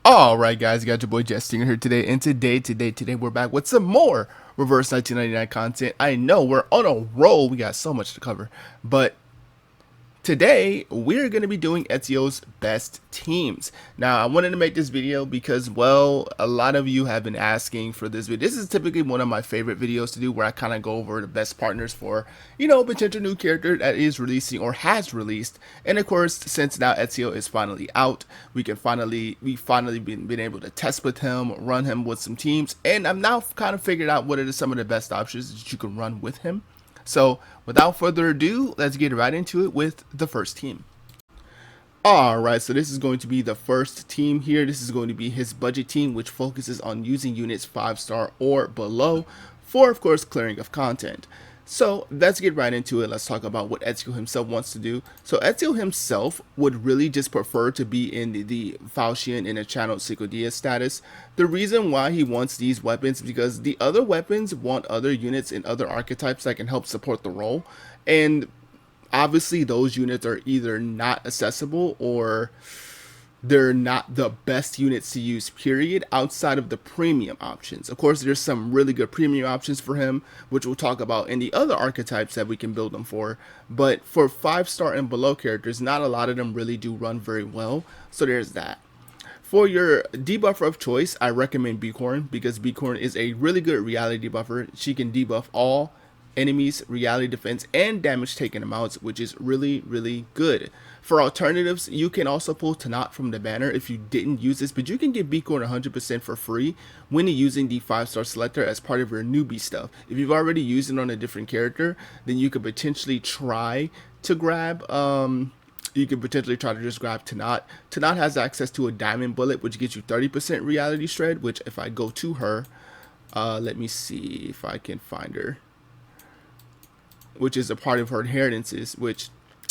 Alright guys, you got your boy Stingren here today, and today we're back with some more Reverse 1999 content. I know we're on a roll, we got so much to cover, but today we're going to be doing Ezio's best teams. Now I wanted to make this video because, well, a lot of you have been asking for this video. This is typically one of my favorite videos to do, where I kind of go over the best partners for, potential new character that is releasing or has released. And of course, since now Ezio is finally out, we finally been able to test with him, run him with some teams, and I've now kind of figured out what are some of the best options that you can run with him. So without further ado, let's get right into it with the first team. Alright, so this is going to be the first team here. This is going to be his budget team, which focuses on using units 5-star or below for, of course, clearing of content. So let's get right into it. Let's talk about what Ezio himself wants to do. So Ezio himself would really just prefer to be in the Falchion in a channeled Psicodia status. The reason why he wants these weapons is because the other weapons want other units and other archetypes that can help support the role. And obviously those units are either not accessible or they're not the best units to use, period, outside of the premium options. Of course, there's some really good premium options for him, which we'll talk about in the other archetypes that we can build them for. But for 5-star and below characters, not a lot of them really do run very well. So there's that. For your debuffer of choice, I recommend Bicorn, because Bicorn is a really good reality debuffer. She can debuff all enemies, reality defense, and damage taken amounts, which is really good. For alternatives, you can also pull Tanat from the banner if you didn't use this, but you can get Bicorn 100% for free when you're using the 5-star selector as part of your newbie stuff. If you've already used it on a different character, then you could potentially try to grab just grab Tanat. Tanat has access to a diamond bullet, which gives you 30% reality shred, which if I go to her, let me see if I can find her, which is a part of her inheritances, which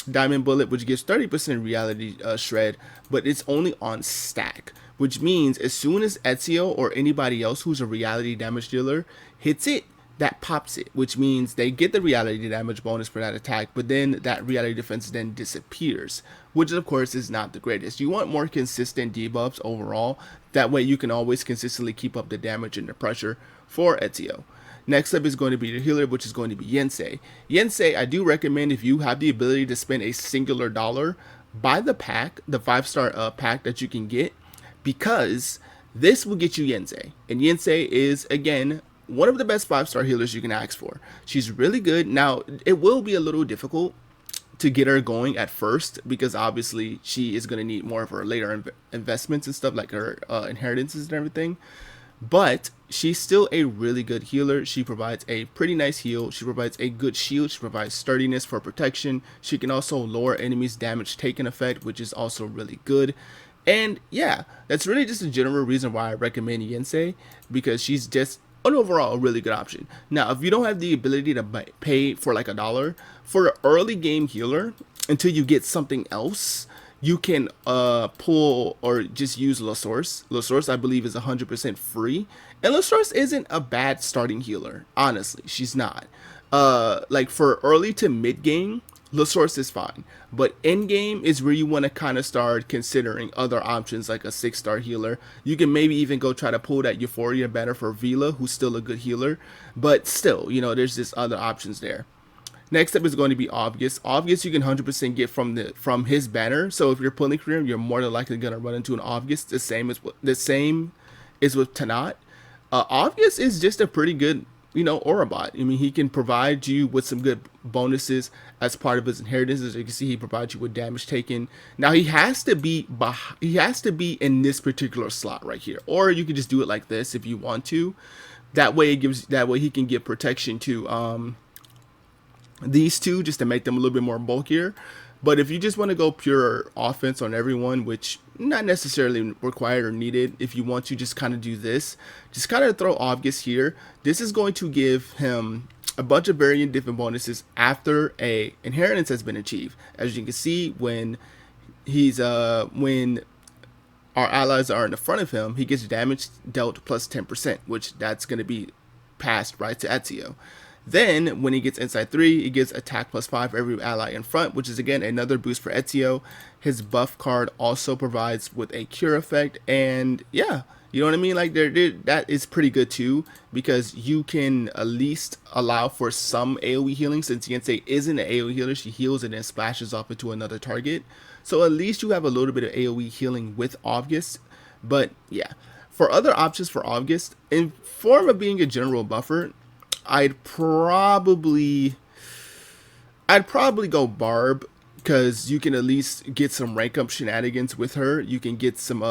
diamond bullet, which gives 30% reality shred, but it's only on stack, which means as soon as Ezio or anybody else who's a reality damage dealer hits it, that pops it, which means they get the reality damage bonus for that attack, but then that reality defense then disappears, which of course is not the greatest. You want more consistent debuffs overall, that way you can always consistently keep up the damage and the pressure for Ezio. Next up is going to be the healer, which is going to be Yensei. Yensei, I do recommend, if you have the ability to spend a singular dollar, buy the pack, the 5-star pack that you can get, because this will get you Yensei. And Yensei is, again, one of the best 5-star healers you can ask for. She's really good. Now, it will be a little difficult to get her going at first, because obviously she is going to need more of her later investments and stuff, like her inheritances and everything. But she's still a really good healer. She provides a pretty nice heal. She provides a good shield. She provides sturdiness for protection. She can also lower enemies' damage taken effect, which is also really good. And yeah, that's really just a general reason why I recommend Yensei, because she's just an overall a really good option. Now, if you don't have the ability to pay for like $1 for an early game healer until you get something else, you can pull or just use La Source. La Source, I believe, is 100% free. And La Source isn't a bad starting healer. Honestly, she's not. Like for early to mid game, La Source is fine. But end game is where you want to kind of start considering other options, like a 6-star healer. You can maybe even go try to pull that Euphoria banner for Vila, who's still a good healer. But still, there's just other options there. Next up is going to be Obvious. Obvious you can 100% get from his banner. So if you're pulling for him, you're more than likely going to run into an Obvious. The same is with Tanat. Obvious is just a pretty good, aura bot. I mean, he can provide you with some good bonuses as part of his inheritance. As you can see, he provides you with damage taken. Now he has to be in this particular slot right here, or you can just do it like this if you want to. That way he can give protection to these two, just to make them a little bit more bulkier. But if you just want to go pure offense on everyone, which not necessarily required or needed, if you want to just kind of do this, just kind of throw Obvious here. This is going to give him a bunch of variant different bonuses after a inheritance has been achieved. As you can see, when when our allies are in the front of him, he gets damage dealt plus 10%, which that's going to be passed right to Ezio. Then when he gets inside 3, he gets attack +5 for every ally in front, which is again another boost for Ezio. His buff card also provides with a cure effect, and yeah, you know what I mean? Like that is pretty good too, because you can at least allow for some AoE healing, since Yensei isn't an AoE healer. She heals and then splashes off into another target. So at least you have a little bit of AoE healing with August. But yeah, for other options for August, in form of being a general buffer, I'd probably go Barb, because you can at least get some rank up shenanigans with her. You can get some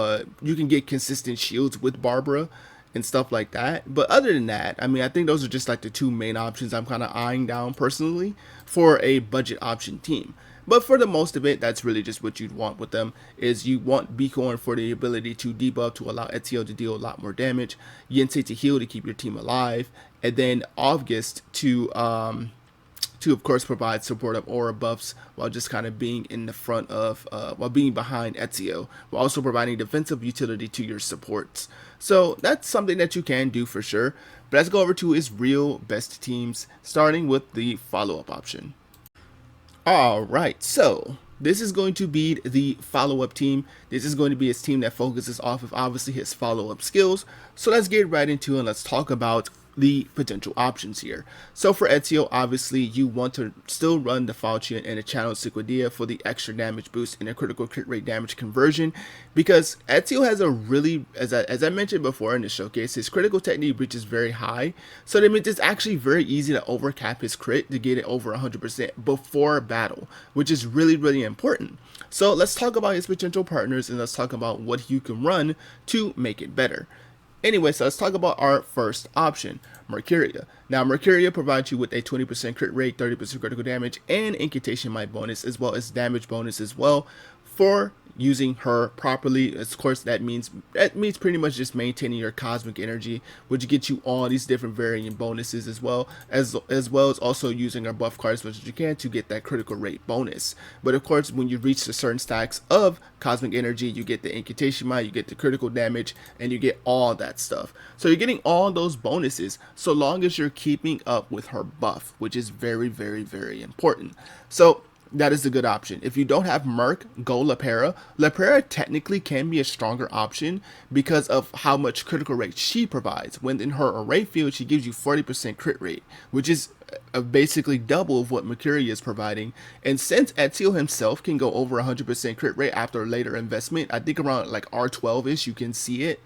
you can get consistent shields with Barbara and stuff like that. But other than that, I mean, I think those are just like the two main options I'm kind of eyeing down personally for a budget option team. But for the most of it, that's really just what you'd want with them, is you want Bicorn for the ability to debuff to allow Ezio to deal a lot more damage, Yensei to heal to keep your team alive, and then August to of course provide support of aura buffs while just kind of being in the front of while being behind Ezio, while also providing defensive utility to your supports. So that's something that you can do for sure. But let's go over to his real best teams, starting with the follow-up option. Alright, so this is going to be the follow-up team. This is going to be his team that focuses off of obviously his follow-up skills. So let's get right into it and let's talk about the potential options here. So for Ezio, obviously you want to still run the Falchion and the Channel Sequoia for the extra damage boost and a critical crit rate damage conversion, because Ezio has a really, as I mentioned before in the showcase, his critical technique reaches very high, so that means it's actually very easy to overcap his crit to get it over 100% before battle, which is really important. So let's talk about his potential partners and let's talk about what you can run to make it better. Anyway, so let's talk about our first option, Mercuria. Now, Mercuria provides you with a 20% crit rate, 30% critical damage, and incantation might bonus, as well as damage bonus as well, for using her properly. Of course, that means pretty much just maintaining your cosmic energy, which gets you all these different varying bonuses, as well as also using our buff cards as much as you can to get that critical rate bonus. But of course, when you reach the certain stacks of cosmic energy, you get the incantation might, you get the critical damage, and you get all that stuff. So you're getting all those bonuses so long as you're keeping up with her buff, which is very important. So that is a good option. If you don't have Merc, go Lepera. Lepera technically can be a stronger option because of how much critical rate she provides. When in her array field, she gives you 40% crit rate, which is basically double of what Mercuria is providing. And since Ezio himself can go over 100% crit rate after a later investment, I think around like R12-ish, you can see it.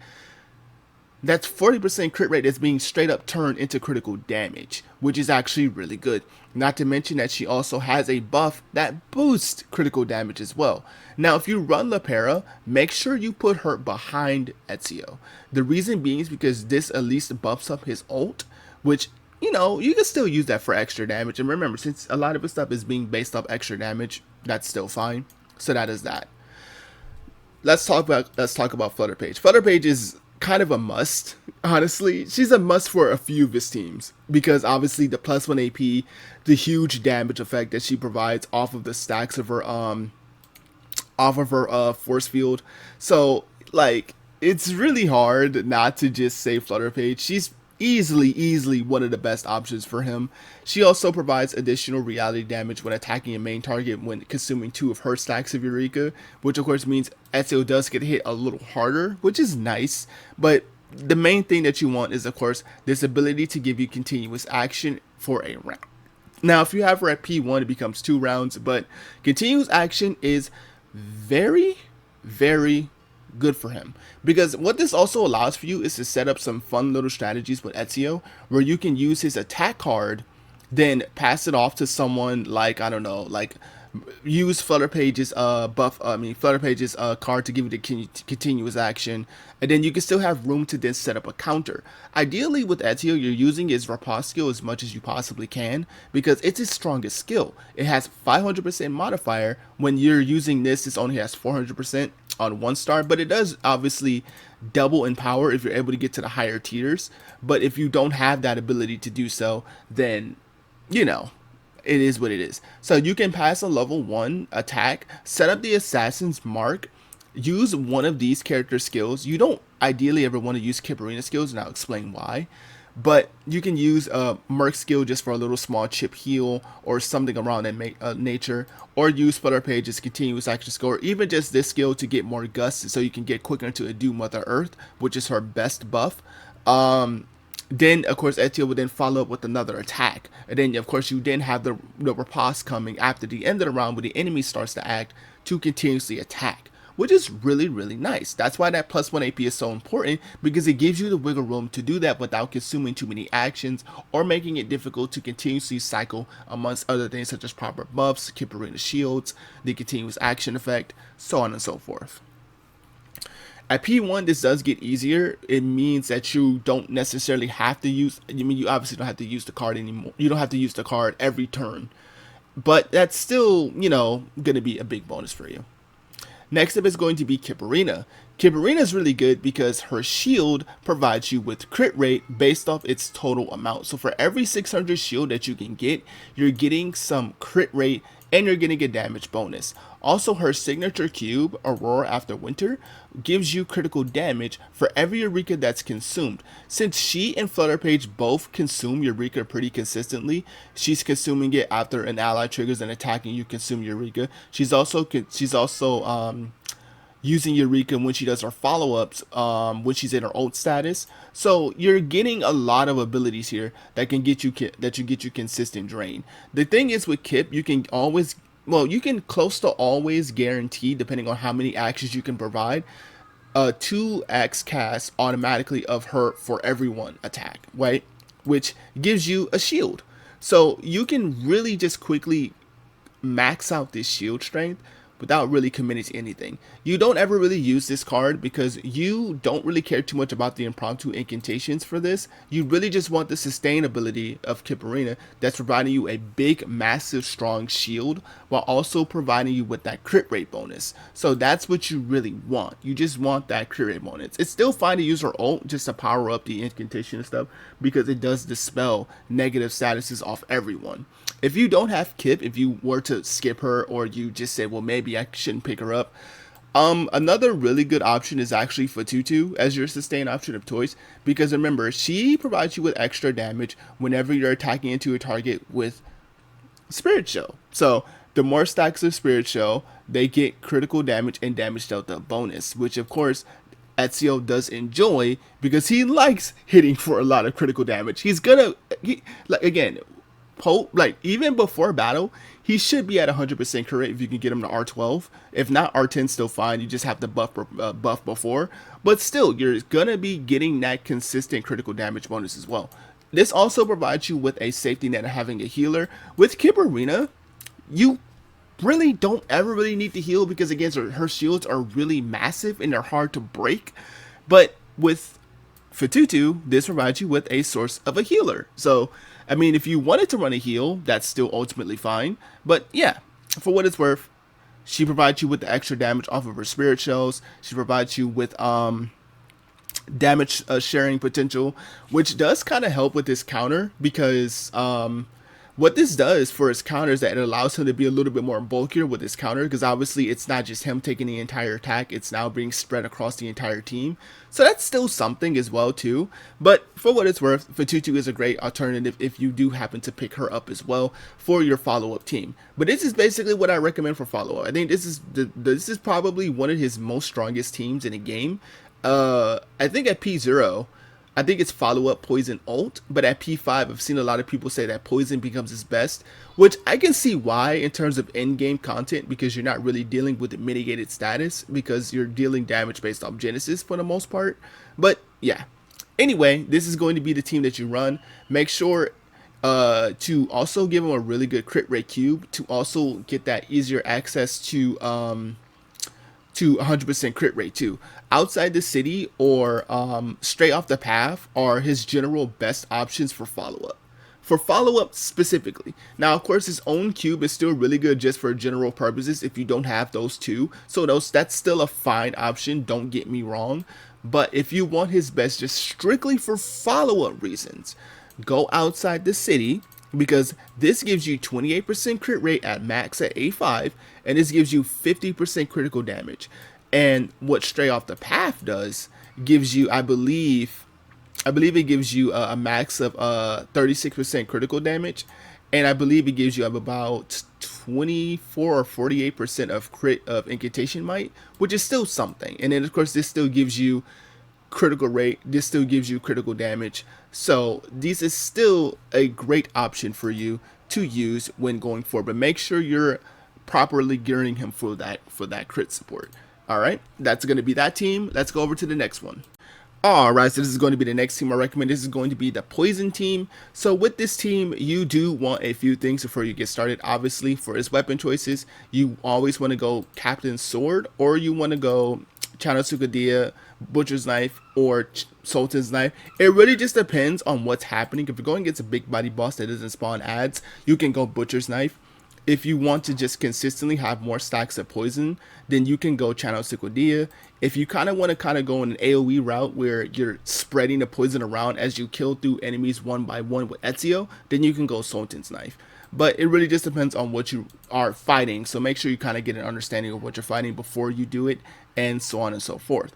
That's 40% crit rate that's being straight up turned into critical damage, which is actually really good. Not to mention that she also has a buff that boosts critical damage as well. Now, if you run Lepera, make sure you put her behind Ezio. The reason being is because this at least buffs up his ult, which, you know, you can still use that for extra damage. And remember, since a lot of his stuff is being based off extra damage, that's still fine. So that is that. Let's talk about Flutter Page. Flutter Page is kind of a must, honestly. She's a must for a few of his teams, because obviously the +1 AP, the huge damage effect that she provides off of the stacks of her force field. So like, it's really hard not to just say Flutter Page. She's easily one of the best options for him. She also provides additional reality damage when attacking a main target when consuming 2 of her stacks of Eureka, which of course means Ezio does get hit a little harder, which is nice. But the main thing that you want is, of course, this ability to give you continuous action for a round. Now, if you have her at P1, it becomes 2 rounds, but continuous action is very good for him, because what this also allows for you is to set up some fun little strategies with Ezio, where you can use his attack card, then pass it off to someone like, I don't know, like use Flutter Page's Flutter Page's card to give you the continuous action, and then you can still have room to then set up a counter. Ideally with Ezio, you're using his Rapace skill as much as you possibly can, because it's his strongest skill. It has 500% modifier. When you're using this, it only has 400% on 1 star, but it does obviously double in power if you're able to get to the higher tiers. But if you don't have that ability to do so, then, you know, it is what it is. So you can pass a level 1 attack, set up the Assassin's Mark, use one of these character skills. You don't ideally ever want to use Kiparina skills, and I'll explain why. But you can use a Merc skill just for a little small chip heal or something around that nature, or use Flutter Page's continuous action score, even just this skill to get more gusts so you can get quicker into a Doom Mother Earth, which is her best buff. Then of course Ezio would then follow up with another attack, and then of course you then have the riposte coming after the end of the round when the enemy starts to act to continuously attack, which is really, really nice. That's why that plus 1 AP is so important, because it gives you the wiggle room to do that without consuming too many actions or making it difficult to continuously cycle amongst other things such as proper buffs, Kip Arena shields, the continuous action effect, so on and so forth. At P1, this does get easier. It means that you don't necessarily have to use, you obviously don't have to use the card anymore. You don't have to use the card every turn, but that's still, going to be a big bonus for you. Next up is going to be Kip Arena. Kip Arena is really good because her shield provides you with crit rate based off its total amount. So for every 600 shield that you can get, you're getting some crit rate and you're getting a damage bonus. Also, her signature cube, Aurora After Winter, gives you critical damage for every Eureka that's consumed. Since she and Flutter Page both consume Eureka pretty consistently, she's consuming it after an ally triggers an attack and you consume Eureka. She's also using Eureka when she does her follow-ups, when she's in her ult status. So you're getting a lot of abilities here that can get you consistent drain. The thing is with Kip, you can close to always guarantee, depending on how many actions you can provide, a 2x cast automatically of her for every one attack, right? Which gives you a shield. So you can really just quickly max out this shield strength without really committing to anything. You don't ever really use this card because you don't really care too much about the impromptu incantations for this. You really just want the sustainability of Kip Arena that's providing you a big, massive, strong shield while also providing you with that crit rate bonus. So that's what you really want. You just want that crit rate bonus. It's still fine to use her ult just to power up the incantation and stuff because it does dispel negative statuses off everyone. If you don't have Kip, if you were to skip her or you just say, well, maybe I shouldn't pick her up, another really good option is actually Fatutu as your sustain option of choice, because remember, she provides you with extra damage whenever you're attacking into a target with Spirit Show. So the more stacks of Spirit Show, they get critical damage and damage delta bonus, which of course Ezio does enjoy because he likes hitting for a lot of critical damage. Again, even before battle, he should be at 100% crit if you can get him to R12. If not, R10 still fine. You just have to buff before. But still, you're gonna be getting that consistent critical damage bonus as well. This also provides you with a safety net of having a healer. With Kip Arena, you really don't ever really need to heal because again, her shields are really massive and they're hard to break. But with Fatutu, this provides you with a source of a healer. So I mean, if you wanted to run a heal, that's still ultimately fine. But yeah, for what it's worth, she provides you with the extra damage off of her spirit shells. She provides you with damage sharing potential, which does kind of help with this counter because what this does for his counter is that it allows him to be a little bit more bulkier with his counter, because obviously it's not just him taking the entire attack, it's now being spread across the entire team. So that's still something as well too. But for what it's worth, Fatutu is a great alternative if you do happen to pick her up as well for your follow-up team. But this is basically what I recommend for follow-up. I think this is probably one of his most strongest teams in a game. I think at P0, I think it's follow-up Poison ult, but at P5, I've seen a lot of people say that Poison becomes his best, which I can see why in terms of end-game content, because you're not really dealing with the mitigated status, because you're dealing damage based off Genesis for the most part. But yeah, anyway, this is going to be the team that you run. Make sure to also give him a really good crit rate cube to also get that easier access to 100% crit rate too. Outside the city or straight off the path are his general best options for follow-up. For follow-up specifically. Now, of course, his own cube is still really good just for general purposes if you don't have those two. So that's still a fine option, don't get me wrong. But if you want his best just strictly for follow-up reasons, go outside the city, because this gives you 28% crit rate at max at A5, and this gives you 50% critical damage. And what Stray Off the Path does gives you, I believe, I believe it gives you a max of 36% critical damage, and I believe it gives you about 24 or 48% of crit of incantation might, which is still something. And then of course this still gives you critical rate. This still gives you critical damage. So this is still a great option for you to use when going forward. But make sure you're properly gearing him for that crit support. All right, that's going to be that team. Let's go over to the next one. Alright, so this is going to be the next team I recommend. This is going to be the Poison team. So with this team, you do want a few things before you get started. Obviously, for his weapon choices, you always want to go Captain's Sword, or you want to go Channel Sukadia, Butcher's Knife, or Sultan's Knife. It really just depends on what's happening. If you're going against a big body boss that doesn't spawn ads, you can go Butcher's Knife. If you want to just consistently have more stacks of poison, then you can go Channel Sukadia. If you kind of want to go in an AoE route where you're spreading the poison around as you kill through enemies one by one with Ezio, then you can go Sultan's Knife. But it really just depends on what you are fighting, so make sure you kind of get an understanding of what you're fighting before you do it, and so on and so forth.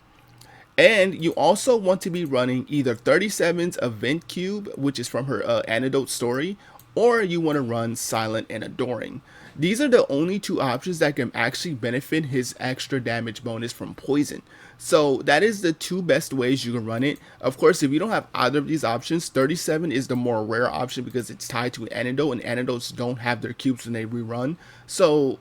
And you also want to be running either 37's Event Cube, which is from her Antidote story, or you want to run Silent and Adoring. These are the only two options that can actually benefit his extra damage bonus from poison. So that is the two best ways you can run it. Of course, if you don't have either of these options, 37 is the more rare option because it's tied to an antidote, and antidotes don't have their cubes when they rerun. So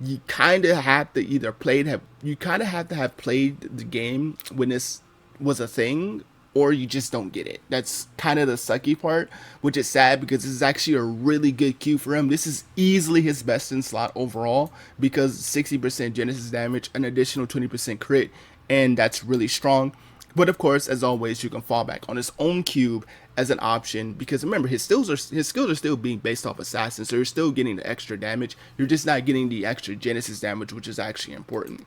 you kind of have to either have played the game when this was a thing, or you just don't get it. That's kind of the sucky part, which is sad because this is actually a really good Q for him. This is easily his best in slot overall because 60% Genesis damage, an additional 20% crit, and that's really strong. But of course, as always, you can fall back on his own cube as an option because remember, his skills are still being based off Assassin, so you're still getting the extra damage. You're just not getting the extra Genesis damage, which is actually important.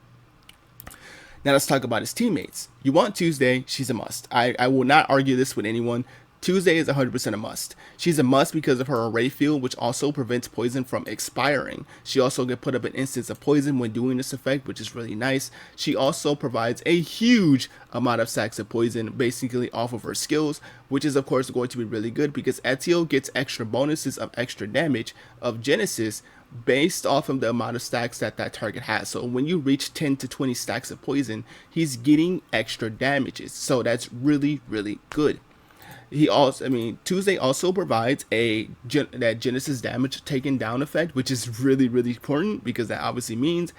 Now let's talk about his teammates. You want Tuesday, she's a must. I will not argue this with anyone. Tuesday is 100% a must. She's a must because of her array field, which also prevents poison from expiring. She also can put up an instance of poison when doing this effect, which is really nice. She also provides a huge amount of stacks of poison basically off of her skills, which is of course going to be really good because Ezio gets extra bonuses of extra damage of Genesis based off of the amount of stacks that target has. So when you reach 10 to 20 stacks of poison, he's getting extra damages. So that's really, really good. He also, Tuesday also provides that Genesis damage taken down effect, which is really, really important because that obviously means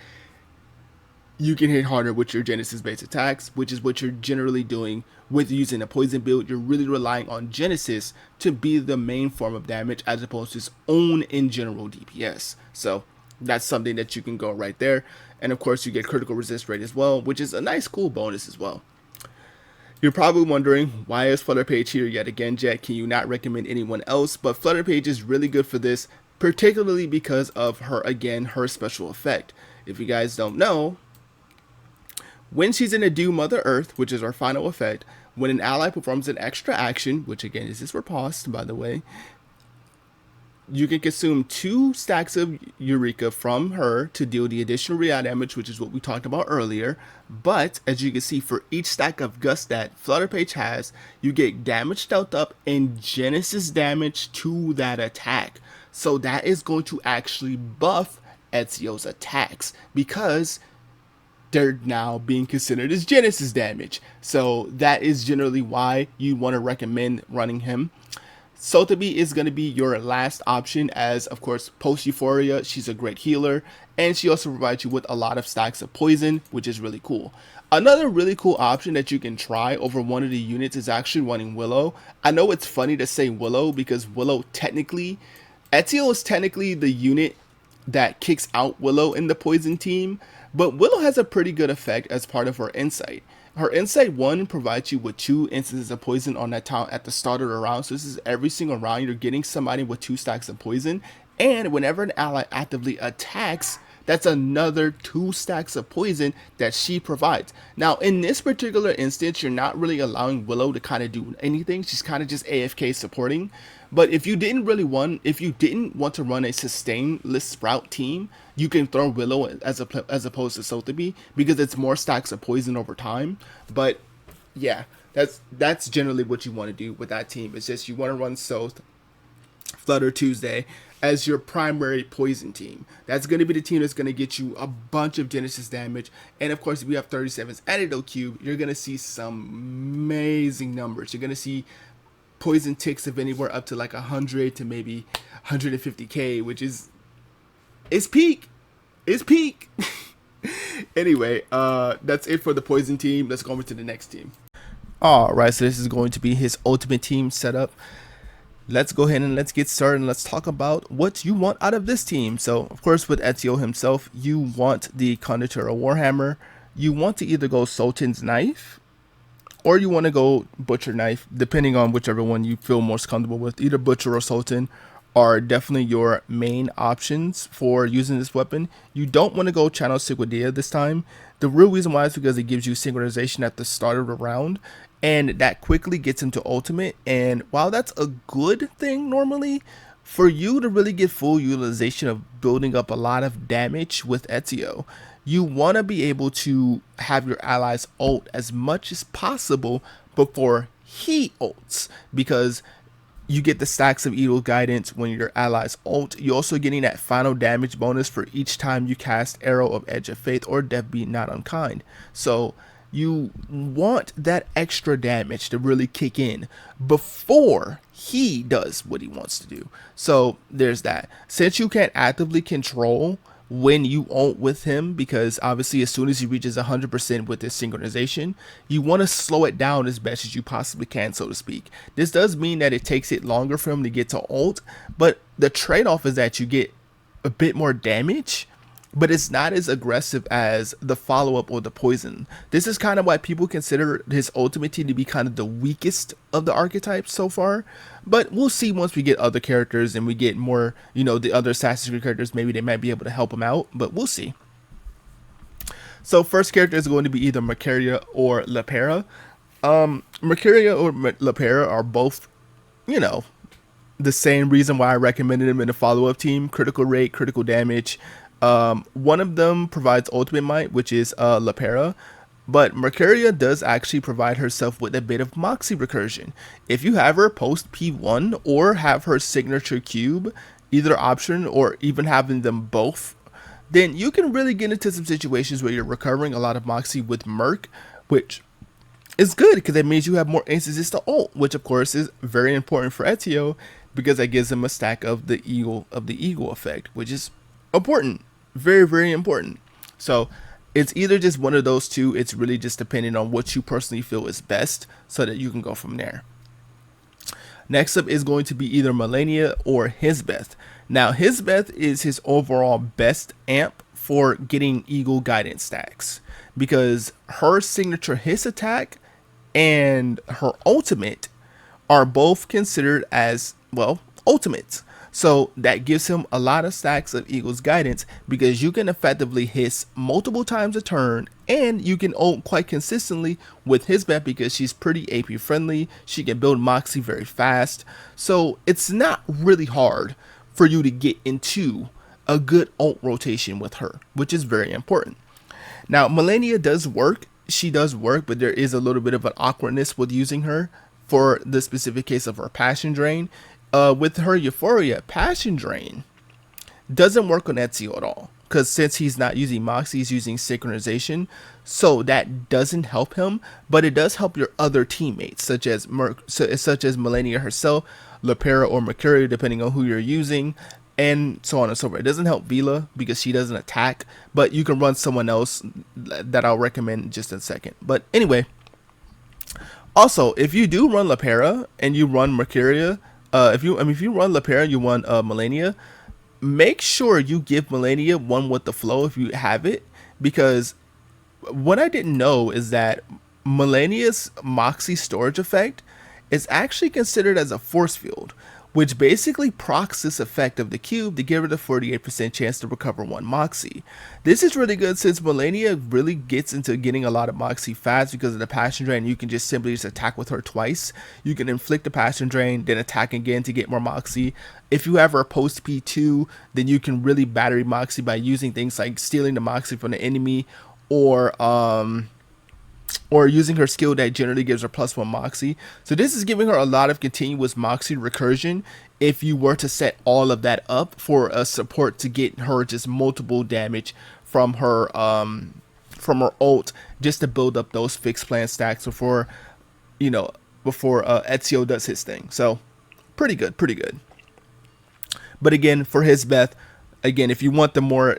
you can hit harder with your Genesis based attacks, which is what you're generally doing with using a poison build. You're really relying on Genesis to be the main form of damage as opposed to its own in general DPS. So that's something that you can go right there. And of course you get critical resist rate as well, which is a nice cool bonus as well. You're probably wondering, why is Flutter Page here yet again, Jet? Can you not recommend anyone else? But Flutter Page is really good for this, particularly because of her special effect. If you guys don't know, when she's in a Do Mother Earth, which is our final effect, when an ally performs an extra action, which again is this riposte, by the way, you can consume 2 stacks of Eureka from her to deal the additional real damage, which is what we talked about earlier. But as you can see, for each stack of Gust that Flutter Page has, you get damage dealt up and Genesis damage to that attack. So that is going to actually buff Ezio's attacks because they're now being considered as Genesis damage. So that is generally why you want to recommend running him. Sotheby is going to be your last option as, of course, post Euphoria, she's a great healer, and she also provides you with a lot of stacks of poison, which is really cool. Another really cool option that you can try over one of the units is actually running Willow. I know it's funny to say Willow because Willow Ezio is technically the unit that kicks out Willow in the poison team, but Willow has a pretty good effect as part of her insight. Her Insight 1 provides you with 2 instances of poison on that town at the start of the round. So this is every single round you're getting somebody with 2 stacks of poison. And whenever an ally actively attacks, that's another 2 stacks of poison that she provides. Now in this particular instance, you're not really allowing Willow to kind of do anything. She's kind of just AFK supporting. But if you didn't want to run a sustainless route team, you can throw Willow as opposed to Sotheby because it's more stacks of poison over time. But yeah, That's generally what you want to do with that team. It's just you want to run Soth, Flutter Tuesday as your primary poison team. That's going to be the team that's going to get you a bunch of Genesis damage. And of course, if we have 37's Antidote Cube, you're going to see some amazing numbers. You're going to see poison ticks of anywhere up to like 100 to maybe 150k, which is peak. It's peak. Anyway, that's it for the poison team. Let's go over to the next team. All right, so this is going to be his ultimate team setup. Let's go ahead and let's get started and let's talk about what you want out of this team. So, of course, with Ezio himself, you want the Conditura Warhammer. You want to either go Sultan's Knife or you want to go Butcher Knife, depending on whichever one you feel most comfortable with. Either Butcher or Sultan are definitely your main options for using this weapon. You don't want to go Channel Sigwadia this time. The real reason why is because it gives you synchronization at the start of the round, and that quickly gets into ultimate. And while that's a good thing normally, for you to really get full utilization of building up a lot of damage with Ezio, you want to be able to have your allies ult as much as possible before he ults, because you get the stacks of Eagle Guidance when your allies ult. You're also getting that final damage bonus for each time you cast Arrow of Edge of Faith or Death Be Not Unkind. So you want that extra damage to really kick in before he does what he wants to do. So there's that. Since you can't actively control when you ult with him, because obviously as soon as he reaches 100% with his synchronization, you want to slow it down as best as you possibly can, so to speak. This does mean that it takes it longer for him to get to ult, but the trade-off is that you get a bit more damage, but it's not as aggressive as the follow-up or the poison. This is kind of why people consider his ultimate team to be kind of the weakest of the archetypes so far. But we'll see once we get other characters and we get more, the other Assassin's Creed characters, maybe they might be able to help him out, but we'll see. So first character is going to be either Mercuria or Lepera. Mercuria or Lepera are both, the same reason why I recommended him in the follow-up team: critical rate, critical damage. One of them provides ultimate might, which is Lepera, but Mercuria does actually provide herself with a bit of Moxie recursion. If you have her post P1 or have her signature cube, either option, or even having them both, then you can really get into some situations where you're recovering a lot of Moxie with Merc, which is good because that means you have more instances to ult, which of course is very important for Ezio because that gives him a stack of the eagle effect, which is important. Very, very important. So it's either just one of those two. It's really just depending on what you personally feel is best so that you can go from there. Next up is going to be either Melania or Hisbeth. Now, Hisbeth is his overall best amp for getting Eagle Guidance stacks because her signature Hiss attack and her ultimate are both considered as, well, ultimates. So that gives him a lot of stacks of Eagle's Guidance because you can effectively hiss multiple times a turn, and you can ult quite consistently with Hisbeth because she's pretty AP friendly. She can build Moxie very fast. So it's not really hard for you to get into a good ult rotation with her, which is very important. Now, Melania does work. She does work, but there is a little bit of an awkwardness with using her for the specific case of her Passion Drain. With her Euphoria, Passion Drain doesn't work on Ezio at all because since he's not using Moxie, he's using synchronization, so that doesn't help him. But it does help your other teammates, such as Melania herself, Lepera, or Mercuria, depending on who you're using, and so on and so forth. It doesn't help Vila because she doesn't attack, but you can run someone else that I'll recommend just in a second. But anyway, also if you do run Lepera and you run Mercuria, if you run Lepera, you run Melania, make sure you give Melania one with the flow if you have it, because what I didn't know is that Melania's Moxie storage effect is actually considered as a force field, which basically procs this effect of the cube to give her the 48% chance to recover one Moxie. This is really good since Melania really gets into getting a lot of Moxie fast because of the Passion Drain. You can just simply attack with her twice. You can inflict the Passion Drain, then attack again to get more Moxie. If you have her post P2, then you can really battery Moxie by using things like stealing the Moxie from the enemy or or using her skill that generally gives her +1 Moxie. So this is giving her a lot of continuous Moxie recursion if you were to set all of that up for a support to get her just multiple damage from her ult, just to build up those fixed plan stacks before, you know, before Ezio does his thing. So pretty good, pretty good. But again, for his Beth, again, if you want the more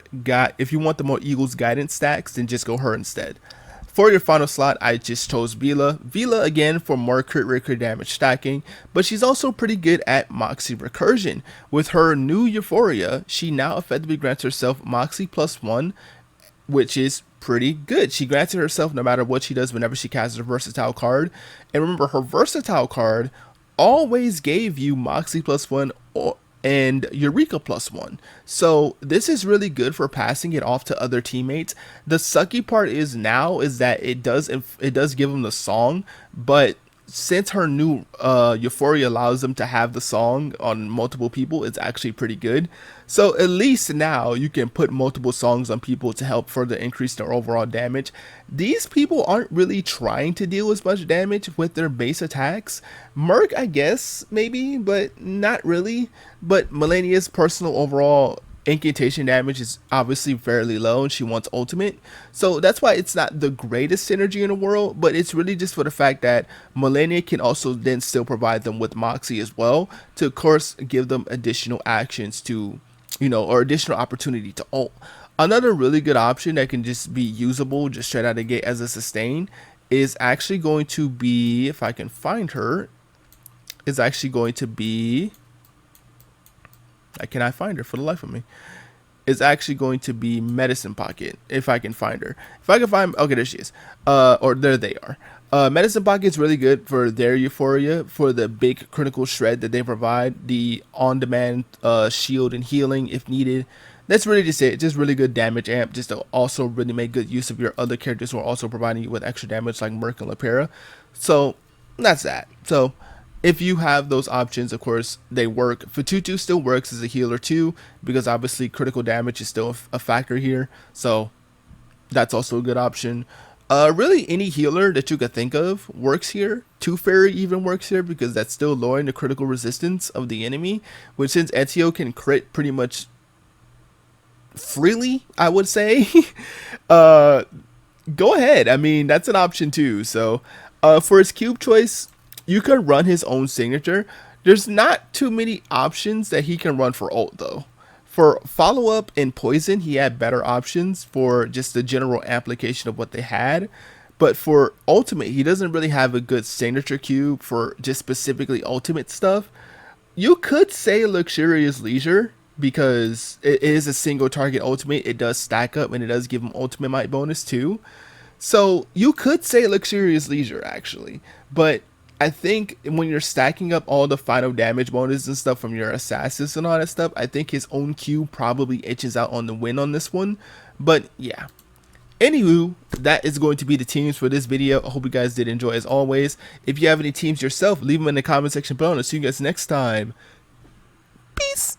Eagles guidance stacks, then just go her instead. For your final slot, I just chose Vila. Vila, again, for more crit damage stacking, but she's also pretty good at Moxie recursion. With her new Euphoria, she now effectively grants herself Moxie +1, which is pretty good. She grants it herself no matter what she does whenever she casts a versatile card. And remember, her versatile card always gave you Moxie +1 and Eureka +1. So this is really good for passing it off to other teammates. The sucky part is that it does give them the song, but since her new Euphoria allows them to have the song on multiple people, it's actually pretty good. So at least now you can put multiple songs on people to help further increase their overall damage. These people aren't really trying to deal as much damage with their base attacks. Merc, I guess, maybe, but not really. But Melania's personal overall incantation damage is obviously fairly low, and she wants ultimate, so that's why it's not the greatest synergy in the world. But it's really just for the fact that Melania can also then still provide them with Moxie as well, to of course give them additional actions to, you know, or additional opportunity to ult. Another really good option that can just be usable just straight out of the gate as a sustain is actually going to be, if I can find her, is actually going to be, I cannot find her for the life of me. Is actually going to be Medicine Pocket, if I can find her. If I can find, okay, there she is. Or there they are. Medicine Pocket is really good for their Euphoria, for the big critical shred that they provide, the on-demand shield and healing if needed. That's really just it. Just really good damage amp, just to also really make good use of your other characters who are also providing you with extra damage, like Merc and Lepera. So that's that. So if you have those options, of course, they work. Fatutu still works as a healer too, because obviously critical damage is still a factor here. So that's also a good option. Really, any healer that you could think of works here. Two Fairy even works here, because that's still lowering the critical resistance of the enemy, which, since Ezio can crit pretty much freely, I would say, go ahead. I mean, that's an option too. So for his cube choice, you can run his own signature. There's not too many options that he can run for ult though. For follow-up and poison, he had better options for just the general application of what they had. But for ultimate, he doesn't really have a good signature cube for just specifically ultimate stuff. You could say Luxurious Leisure, because it is a single target ultimate. It does stack up, and it does give him ultimate might bonus too. So you could say Luxurious Leisure actually, but I think when you're stacking up all the final damage bonuses and stuff from your assassins and all that stuff, I think his own Q probably itches out on the win on this one. But yeah. Anywho, that is going to be the teams for this video. I hope you guys did enjoy as always. If you have any teams yourself, leave them in the comment section below, and I'll see you guys next time. Peace.